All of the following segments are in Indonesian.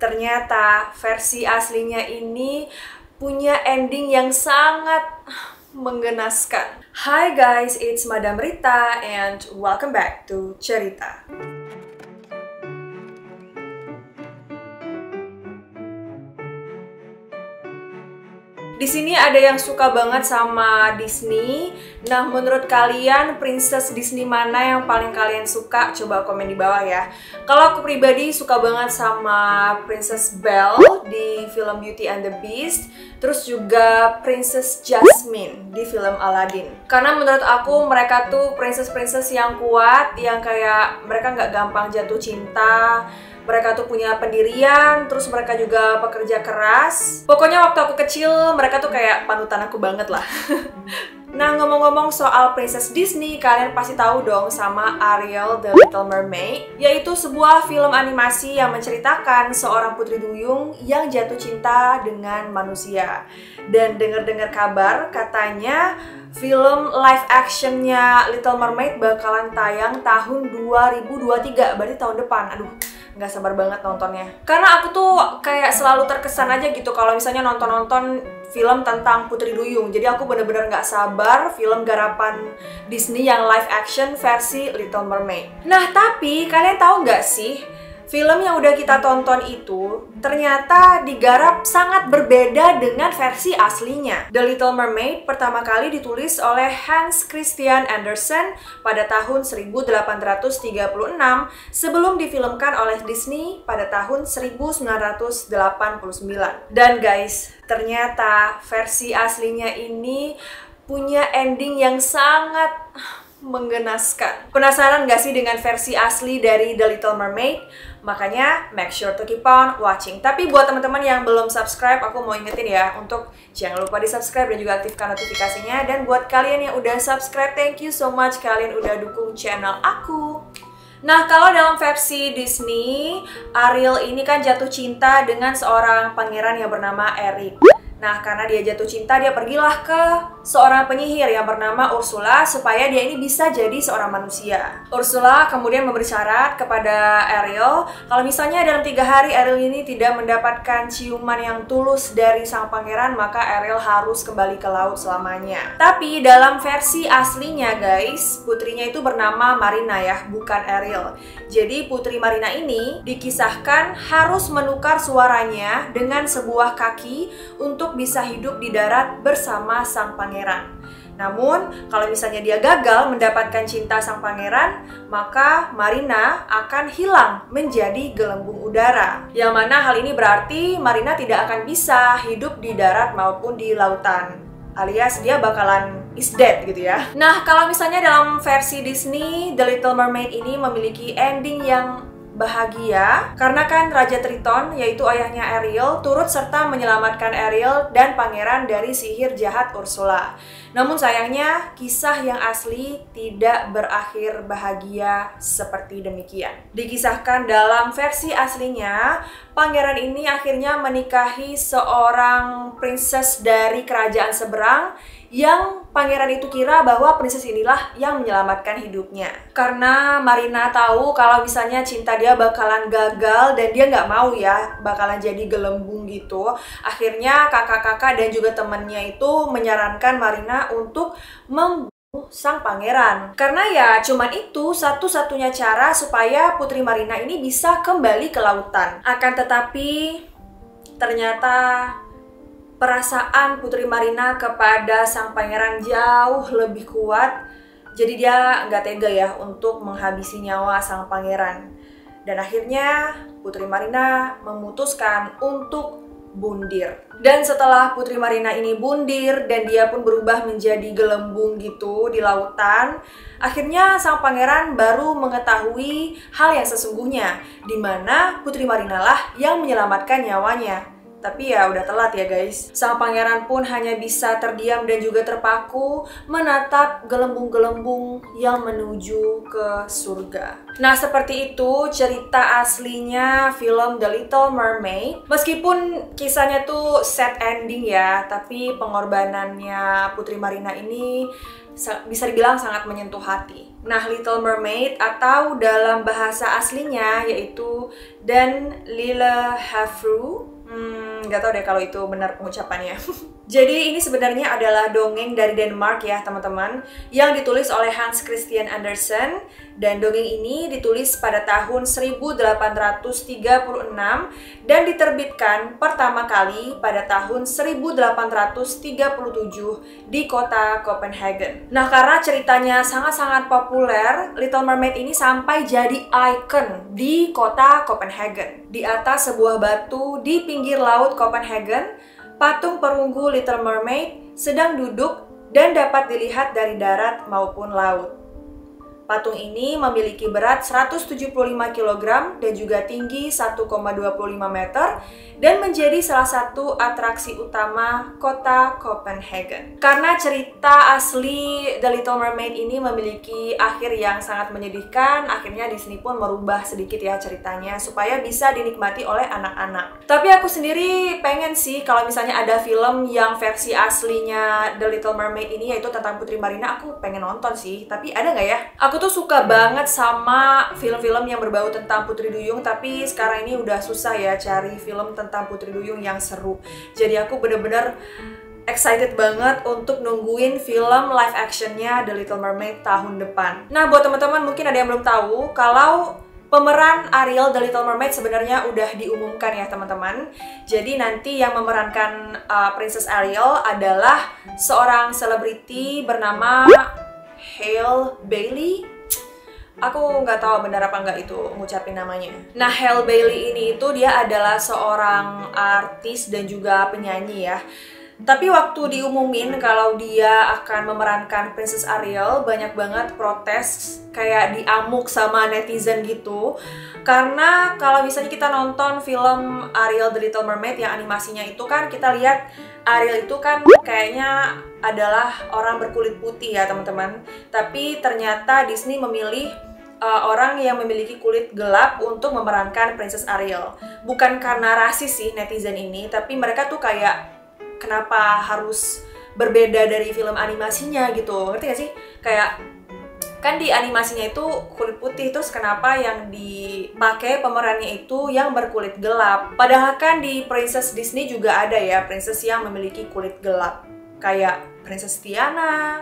Ternyata versi aslinya ini punya ending yang sangat menggenaskan. Hi guys, it's Madam Rita and welcome back to Cerita. Di sini ada yang suka banget sama Disney. Nah, menurut kalian princess Disney mana yang paling kalian suka? Coba komen di bawah ya. Kalau aku pribadi suka banget sama Princess Belle di film Beauty and the Beast, terus juga Princess Jasmine di film Aladdin. Karena menurut aku mereka tuh princess-princess yang kuat, yang kayak mereka nggak gampang jatuh cinta. Mereka tuh punya pendirian, terus mereka juga pekerja keras. Pokoknya waktu aku kecil, mereka tuh kayak panutan aku banget lah. Nah, ngomong-ngomong soal Princess Disney, kalian pasti tahu dong sama Ariel The Little Mermaid, yaitu sebuah film animasi yang menceritakan seorang putri duyung yang jatuh cinta dengan manusia. Dan dengar-dengar kabar, katanya film live actionnya Little Mermaid bakalan tayang tahun 2023, berarti tahun depan. Aduh, nggak sabar banget nontonnya. Karena aku tuh kayak selalu terkesan aja gitu kalau misalnya nonton-nonton film tentang putri duyung. Jadi aku bener-bener nggak sabar film garapan Disney yang live action versi Little Mermaid. Nah, tapi kalian tahu nggak sih, film yang udah kita tonton itu ternyata digarap sangat berbeda dengan versi aslinya. The Little Mermaid pertama kali ditulis oleh Hans Christian Andersen pada tahun 1836 sebelum difilmkan oleh Disney pada tahun 1989. Dan guys, ternyata versi aslinya ini punya ending yang sangat menggenaskan. Penasaran gak sih dengan versi asli dari The Little Mermaid? Makanya make sure to keep on watching. Tapi buat teman-teman yang belum subscribe, aku mau ingetin ya untuk jangan lupa di subscribe dan juga aktifkan notifikasinya. Dan buat kalian yang udah subscribe, thank you so much, kalian udah dukung channel aku. Nah, kalau dalam versi Disney, Ariel ini kan jatuh cinta dengan seorang pangeran yang bernama Eric. Nah, karena dia jatuh cinta, dia pergilah ke seorang penyihir yang bernama Ursula supaya dia ini bisa jadi seorang manusia. Ursula kemudian memberi syarat kepada Ariel kalau misalnya dalam 3 hari Ariel ini tidak mendapatkan ciuman yang tulus dari sang pangeran, maka Ariel harus kembali ke laut selamanya. Tapi dalam versi aslinya guys, putrinya itu bernama Marina ya, bukan Ariel. Jadi putri Marina ini dikisahkan harus menukar suaranya dengan sebuah kaki untuk bisa hidup di darat bersama sang pangeran. Namun, kalau misalnya dia gagal mendapatkan cinta sang pangeran, maka Marina akan hilang menjadi gelembung udara. Yang mana hal ini berarti Marina tidak akan bisa hidup di darat maupun di lautan. Alias dia bakalan is dead gitu ya. Nah, kalau misalnya dalam versi Disney, The Little Mermaid ini memiliki ending yang bahagia karena kan Raja Triton, yaitu ayahnya Ariel, turut serta menyelamatkan Ariel dan pangeran dari sihir jahat Ursula. Namun sayangnya kisah yang asli tidak berakhir bahagia seperti demikian. Dikisahkan dalam versi aslinya, pangeran ini akhirnya menikahi seorang princess dari kerajaan seberang yang pangeran itu kira bahwa princess inilah yang menyelamatkan hidupnya. Karena Marina tahu kalau misalnya cinta dia bakalan gagal dan dia nggak mau ya bakalan jadi gelembung gitu. Akhirnya kakak-kakak dan juga temannya itu menyarankan Marina untuk membunuh sang pangeran. Karena ya cuman itu satu-satunya cara supaya putri Marina ini bisa kembali ke lautan. Akan tetapi ternyata perasaan putri Marina kepada sang pangeran jauh lebih kuat. Jadi dia nggak tega ya untuk menghabisi nyawa sang pangeran. Dan akhirnya putri Marina memutuskan untuk bundir. Dan setelah putri Marina ini bundir dan dia pun berubah menjadi gelembung gitu di lautan, akhirnya sang pangeran baru mengetahui hal yang sesungguhnya, di mana putri Marina lah yang menyelamatkan nyawanya. Tapi ya udah telat ya guys. Sang pangeran pun hanya bisa terdiam dan juga terpaku menatap gelembung-gelembung yang menuju ke surga. Nah, seperti itu cerita aslinya film The Little Mermaid. Meskipun kisahnya tuh sad ending ya, tapi pengorbanannya putri Marina ini bisa dibilang sangat menyentuh hati. Nah, Little Mermaid atau dalam bahasa aslinya yaitu Den Lille Havre. Nggak tahu deh kalau itu benar pengucapannya. Jadi ini sebenarnya adalah dongeng dari Denmark ya teman-teman, yang ditulis oleh Hans Christian Andersen, dan dongeng ini ditulis pada tahun 1836 dan diterbitkan pertama kali pada tahun 1837 di kota Copenhagen. Nah, karena ceritanya sangat-sangat populer, Little Mermaid ini sampai jadi ikon di kota Copenhagen. Di atas sebuah batu di pinggir laut Copenhagen, patung perunggu Little Mermaid sedang duduk dan dapat dilihat dari darat maupun laut. Patung ini memiliki berat 175 kg dan juga tinggi 1,25 meter dan menjadi salah satu atraksi utama kota Copenhagen. Karena cerita asli The Little Mermaid ini memiliki akhir yang sangat menyedihkan, akhirnya Disney pun merubah sedikit ya ceritanya supaya bisa dinikmati oleh anak-anak. Tapi aku sendiri pengen sih kalau misalnya ada film yang versi aslinya The Little Mermaid ini yaitu tentang Putri Marina, aku pengen nonton sih. Tapi ada nggak ya? Aku tuh suka banget sama film-film yang berbau tentang Putri Duyung, tapi sekarang ini udah susah ya cari film tentang Putri Duyung yang seru. Jadi aku bener-bener excited banget untuk nungguin film live actionnya The Little Mermaid tahun depan. Nah, buat teman-teman mungkin ada yang belum tahu kalau pemeran Ariel The Little Mermaid sebenarnya udah diumumkan ya teman-teman. Jadi nanti yang memerankan Princess Ariel adalah seorang selebriti bernama Halle Bailey. Aku nggak tahu benar apa nggak itu ngucapin namanya. Nah, Halle Bailey ini itu dia adalah seorang artis dan juga penyanyi ya. Tapi waktu diumumin kalau dia akan memerankan Princess Ariel, banyak banget protes, kayak diamuk sama netizen gitu. Karena kalau misalnya kita nonton film Ariel The Little Mermaid yang animasinya itu kan kita lihat Ariel itu kan kayaknya adalah orang berkulit putih ya teman-teman. Tapi ternyata Disney memilih orang yang memiliki kulit gelap untuk memerankan Princess Ariel. Bukan karena rasis sih netizen ini, tapi mereka tuh kayak kenapa harus berbeda dari film animasinya gitu, ngerti gak sih? Kayak kan di animasinya itu kulit putih, terus kenapa yang dipakai pemerannya itu yang berkulit gelap? Padahal kan di Princess Disney juga ada ya princess yang memiliki kulit gelap, kayak Princess Tiana.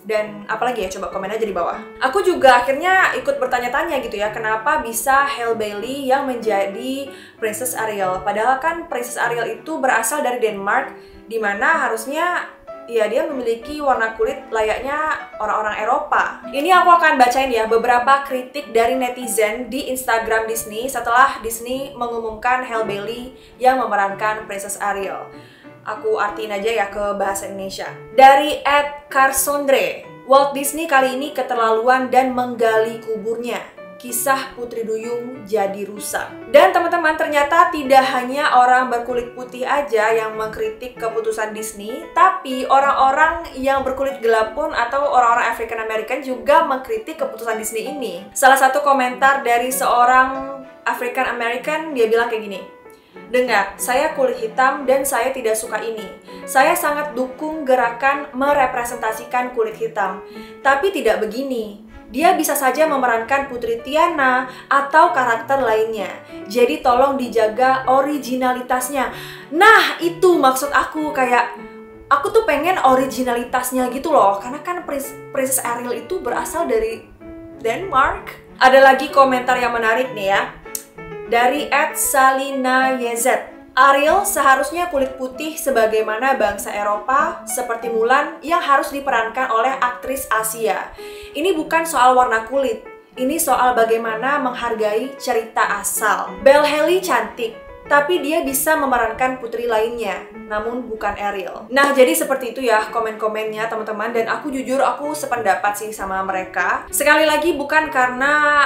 Dan apalagi ya, coba komen aja di bawah. Aku juga akhirnya ikut bertanya-tanya gitu ya, kenapa bisa Halle Bailey yang menjadi Princess Ariel? Padahal kan Princess Ariel itu berasal dari Denmark, dimana harusnya ya dia memiliki warna kulit layaknya orang-orang Eropa. Ini aku akan bacain ya beberapa kritik dari netizen di Instagram Disney setelah Disney mengumumkan Halle Bailey yang memerankan Princess Ariel. Aku artiin aja ya ke bahasa Indonesia. Dari @carsondre, Walt Disney kali ini keterlaluan dan menggali kuburnya. Kisah Putri Duyung jadi rusak. Dan teman-teman, ternyata tidak hanya orang berkulit putih aja yang mengkritik keputusan Disney, tapi orang-orang yang berkulit gelap pun atau orang-orang African American juga mengkritik keputusan Disney ini. Salah satu komentar dari seorang African American, dia bilang kayak gini. Dengar, saya kulit hitam dan saya tidak suka ini. Saya sangat dukung gerakan merepresentasikan kulit hitam. Tapi tidak begini. Dia bisa saja memerankan Putri Tiana atau karakter lainnya. Jadi tolong dijaga originalitasnya. Nah, itu maksud aku, kayak aku tuh pengen originalitasnya gitu loh. Karena kan Princess Ariel itu berasal dari Denmark. Ada lagi komentar yang menarik nih ya. Dari @salinayz, Ariel seharusnya kulit putih sebagaimana bangsa Eropa seperti Mulan yang harus diperankan oleh aktris Asia. Ini bukan soal warna kulit, ini soal bagaimana menghargai cerita asal. Belle Haley cantik, tapi dia bisa memerankan putri lainnya, namun bukan Ariel. Nah, jadi seperti itu ya komen-komennya teman-teman, dan aku jujur aku sependapat sih sama mereka. Sekali lagi bukan karena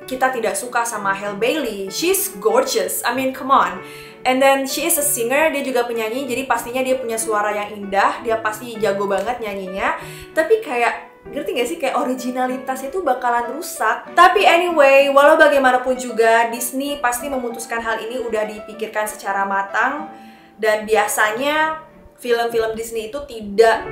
kita tidak suka sama Halle Bailey, she's gorgeous, I mean come on. And then she is a singer, dia juga penyanyi, jadi pastinya dia punya suara yang indah, dia pasti jago banget nyanyinya. Tapi kayak, ngerti gak sih, kayak originalitas itu bakalan rusak. Tapi anyway, walau bagaimanapun juga, Disney pasti memutuskan hal ini udah dipikirkan secara matang. Dan biasanya film-film Disney itu tidak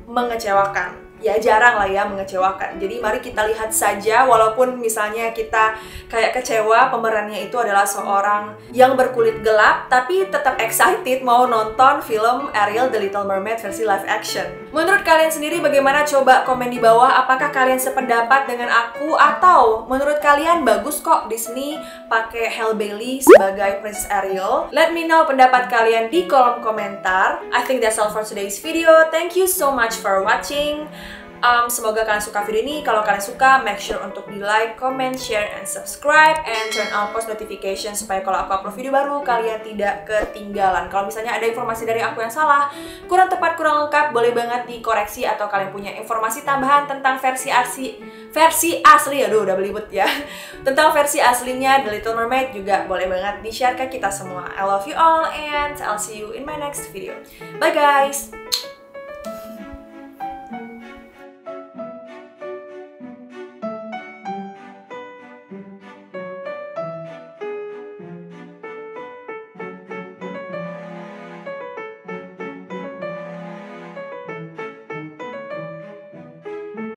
mengecewakan. ya jarang lah ya mengecewakan. Jadi mari kita lihat saja, walaupun misalnya kita kayak kecewa pemerannya itu adalah seorang yang berkulit gelap, tapi tetap excited mau nonton film Ariel The Little Mermaid versi live action. Menurut kalian sendiri bagaimana? Coba komen di bawah, apakah kalian sependapat dengan aku atau menurut kalian bagus kok Disney pakai Halle Bailey sebagai Princess Ariel? Let me know pendapat kalian di kolom komentar. I think that's all for today's video. Thank you so much for watching. Semoga kalian suka video ini. Kalau kalian suka, make sure untuk di like, comment, share, and subscribe, and turn on post notification supaya kalau aku upload video baru kalian tidak ketinggalan. Kalau misalnya ada informasi dari aku yang salah, kurang tepat, kurang lengkap, boleh banget dikoreksi, atau kalian punya informasi tambahan tentang versi asli, aduh udah belibet ya, tentang versi aslinya The Little Mermaid juga boleh banget di-share ke kita semua. I love you all and I'll see you in my next video. Bye guys!